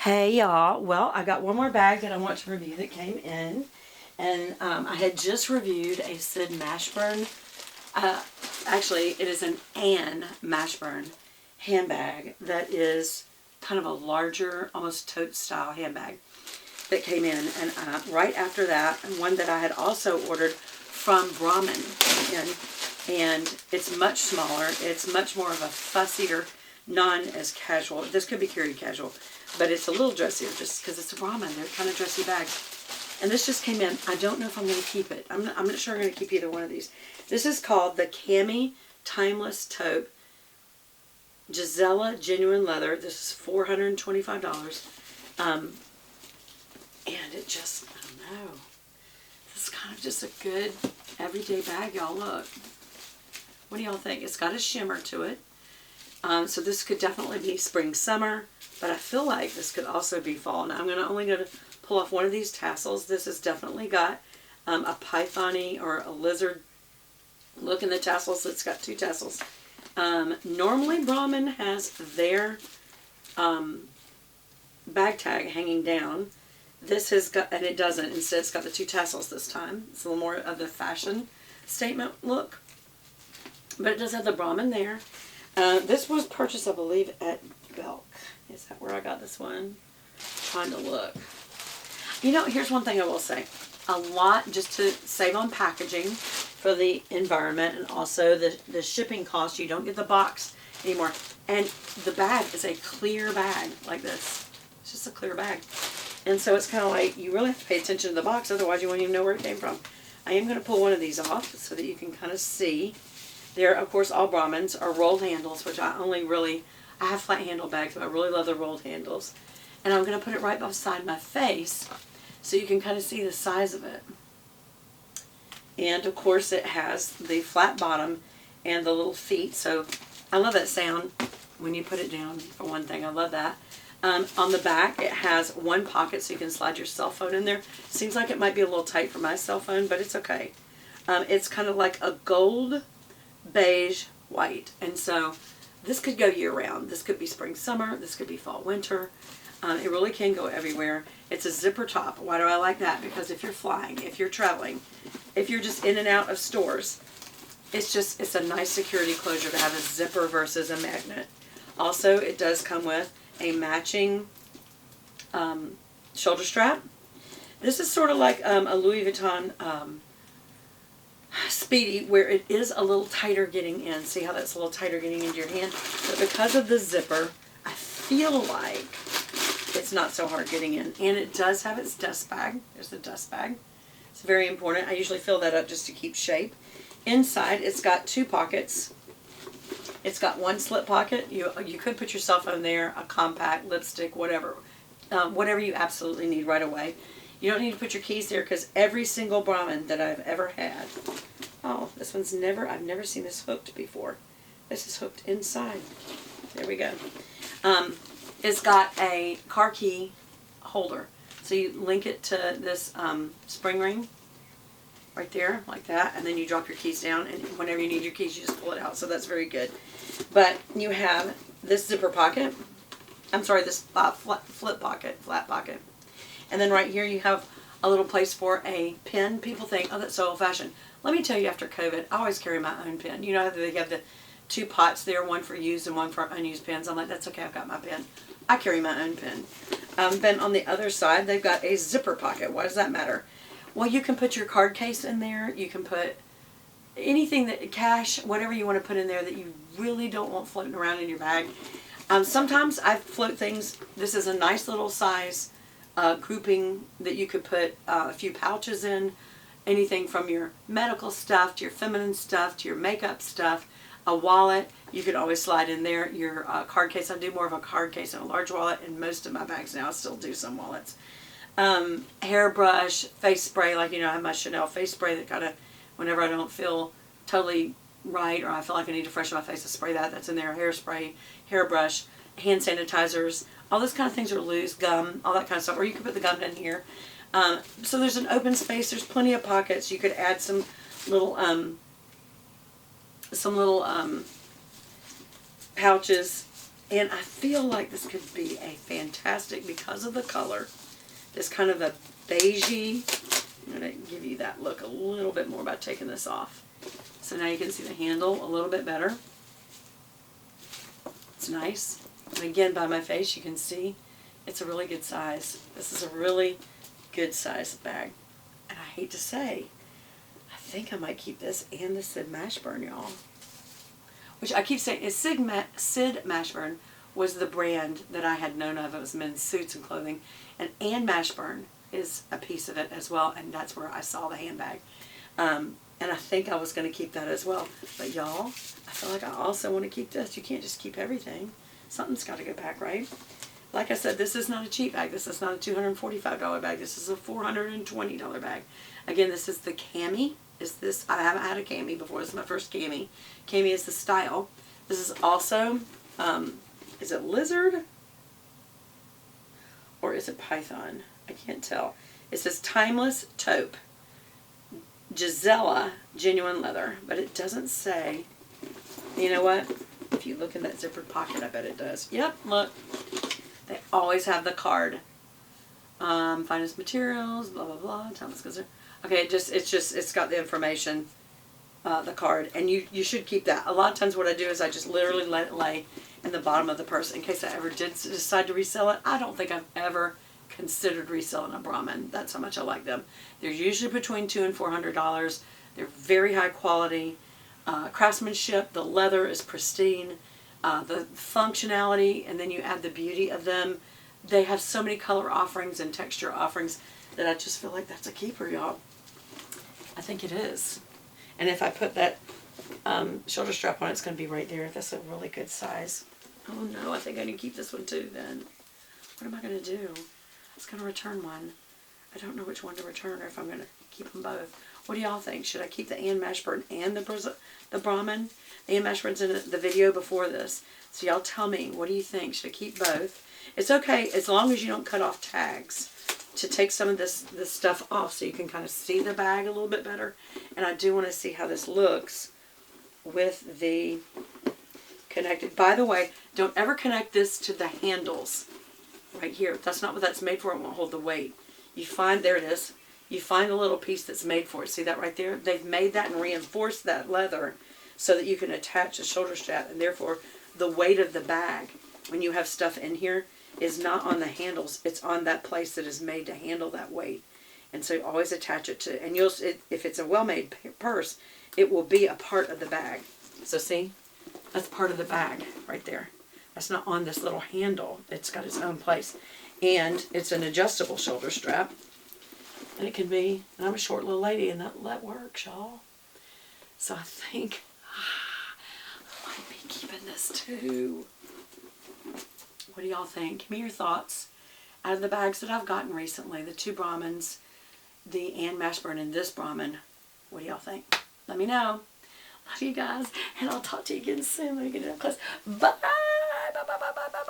Hey y'all, well I got one more bag that I want to review that came in, and I had just reviewed a Sid Mashburn, actually it is an Ann Mashburn handbag that is kind of a larger, almost tote style handbag that came in, and right after that, one that I had also ordered from Brahmin and it's much smaller, it's much more of a fussier, non as casual. This could be carried casual, but it's a little dressier just because it's a Brahmin. They're kind of dressy bags. And this just came in. I don't know if I'm going to keep it. I'm not sure I'm going to keep either one of these. This is called the Cami Timeless Taupe Gisela Genuine Leather. This is $425. And it just, I don't know. This is kind of just a good everyday bag, y'all. Look. What do y'all think? It's got a shimmer to it. So this could definitely be spring, summer, but I feel like this could also be fall. Now I'm only going to pull off one of these tassels. This has definitely got a python-y or a lizard look in the tassels. It's got two tassels. Normally Brahmin has their bag tag hanging down. This has got, and it doesn't. Instead it's got the two tassels this time. It's a little more of the fashion statement look. But it does have the Brahmin there. This was purchased, I believe, at Belk. Is that where I got this one? Trying to look. You know, here's one thing I will say. A lot, just to save on packaging for the environment and also the shipping cost. You don't get the box anymore. And the bag is a clear bag like this. It's just a clear bag. And so it's kind of like, you really have to pay attention to the box, otherwise you won't even know where it came from. I am going to pull one of these off so that you can kind of see. They're, of course, all Brahmins are rolled handles, which I have flat handle bags, but I really love the rolled handles. And I'm going to put it right beside my face so you can kind of see the size of it. And, of course, it has the flat bottom and the little feet. So I love that sound when you put it down, for one thing. I love that. On the back, it has one pocket so you can slide your cell phone in there. Seems like it might be a little tight for my cell phone, but it's okay. It's kind of like a gold, beige, white. And so this could go year round. This could be spring, summer. This could be fall, winter. It really can go everywhere. It's a zipper top. Why do I like that? Because if you're flying, if you're traveling, if you're just in and out of stores, it's a nice security closure to have a zipper versus a magnet. Also, it does come with a matching shoulder strap. This is sort of like a Louis Vuitton Speedy, where it is a little tighter getting in. See how that's a little tighter getting into your hand? But because of the zipper, I feel like it's not so hard getting in. And it does have its dust bag. There's the dust bag. It's very important. I usually fill that up just to keep shape. Inside, it's got two pockets. It's got one slip pocket. You could put your cell phone there, a compact, lipstick, whatever. Whatever you absolutely need right away. You don't need to put your keys there because every single Brahmin that I've ever had. Oh, this one's I've never seen this hooked before. This is hooked inside. There we go. It's got a car key holder. So you link it to this spring ring right there, like that, and then you drop your keys down, and whenever you need your keys, you just pull it out. So that's very good. But you have this zipper pocket. I'm sorry, this flat pocket. And then right here you have a little place for a pen. People think, oh, that's so old-fashioned. Let me tell you, after COVID, I always carry my own pen. You know how they have the two pots there, one for used and one for unused pens. I'm like, that's okay, I've got my pen. I carry my own pen. Then on the other side, they've got a zipper pocket. Why does that matter? Well, you can put your card case in there. You can put anything, cash, whatever you want to put in there that you really don't want floating around in your bag. Sometimes I float things. This is a nice little size grouping that you could put a few pouches in. Anything from your medical stuff to your feminine stuff to your makeup stuff. A wallet, you could always slide in there. Your card case, I do more of a card case and a large wallet in most of my bags now. I still do some wallets. Hairbrush, face spray, like, you know, I have my Chanel face spray that kind of, whenever I don't feel totally right or I feel like I need to freshen my face, I spray that. That's in there. Hairspray, hairbrush, hand sanitizers, all those kind of things are loose, gum, all that kind of stuff. Or you could put the gum in here. So there's an open space. There's plenty of pockets. You could add some little pouches And I feel like this could be a fantastic, because of the color, this kind of a beigey. I'm going to give you that look a little bit more by taking this off. So now you can see the handle a little bit better. It's nice. And again, by my face, you can see it's a really good size. This is a really good size bag. And I hate to say, I think I might keep this and the Sid Mashburn, y'all. Which I keep saying is Sid Mashburn was the brand that I had known of. It was men's suits and clothing. And Ann Mashburn is a piece of it as well. And that's where I saw the handbag. And I think I was going to keep that as well. But y'all, I feel like I also want to keep this. You can't just keep everything. Something's got to go back, right? Like I said, this is not a cheap bag. This is not a $245 bag. This is a $420 bag. Again, this is the Cami. I haven't had a Cami before. This is my first Cami. Cami is the style. This is also, is it lizard? Or is it python? I can't tell. It says timeless taupe. Gisela genuine leather. But it doesn't say. You know what? If you look in that zippered pocket, I bet it does. Yep, look. They always have the card. Finest materials, blah, blah, blah. Thomas Gozer. Okay, it's got the information, the card. And you should keep that. A lot of times what I do is I just literally let it lay in the bottom of the purse in case I ever did decide to resell it. I don't think I've ever considered reselling a Brahmin. That's how much I like them. They're usually between $200 and $400. They're very high quality. Craftsmanship, the leather is pristine, the functionality, and then you add the beauty of them. They have so many color offerings and texture offerings that I just feel like that's a keeper, y'all. I think it is. And if I put that shoulder strap on, it's going to be right there. That's a really good size. Oh no, I think I need to keep this one too then. What am I going to do? I was going to return one. I don't know which one to return or if I'm going to keep them both. What do y'all think? Should I keep the Ann Mashburn and the Brahmin? The Ann Mashburn's in the video before this. So y'all tell me, what do you think? Should I keep both? It's okay as long as you don't cut off tags to take some of this stuff off so you can kind of see the bag a little bit better. And I do want to see how this looks with the connected. By the way, don't ever connect this to the handles right here. That's not what that's made for. It won't hold the weight. You find, there it is. You find a little piece that's made for it. See that right there? They've made that and reinforced that leather so that you can attach a shoulder strap, and therefore the weight of the bag when you have stuff in here is not on the handles. It's on that place that is made to handle that weight. And so you always attach it to, and if it's a well-made purse, it will be a part of the bag. So see, that's part of the bag right there. That's not on this little handle. It's got its own place. And it's an adjustable shoulder strap. And it can be, and I'm a short little lady, and that works, y'all. So I think I might be keeping this too. What do y'all think? Give me your thoughts. Out of the bags that I've gotten recently, the two Brahmins, the Ann Mashburn and this Brahmin, what do y'all think? Let me know. Love you guys, and I'll talk to you again soon. Let me get it up close. Bye! Bye, bye, bye, bye, bye.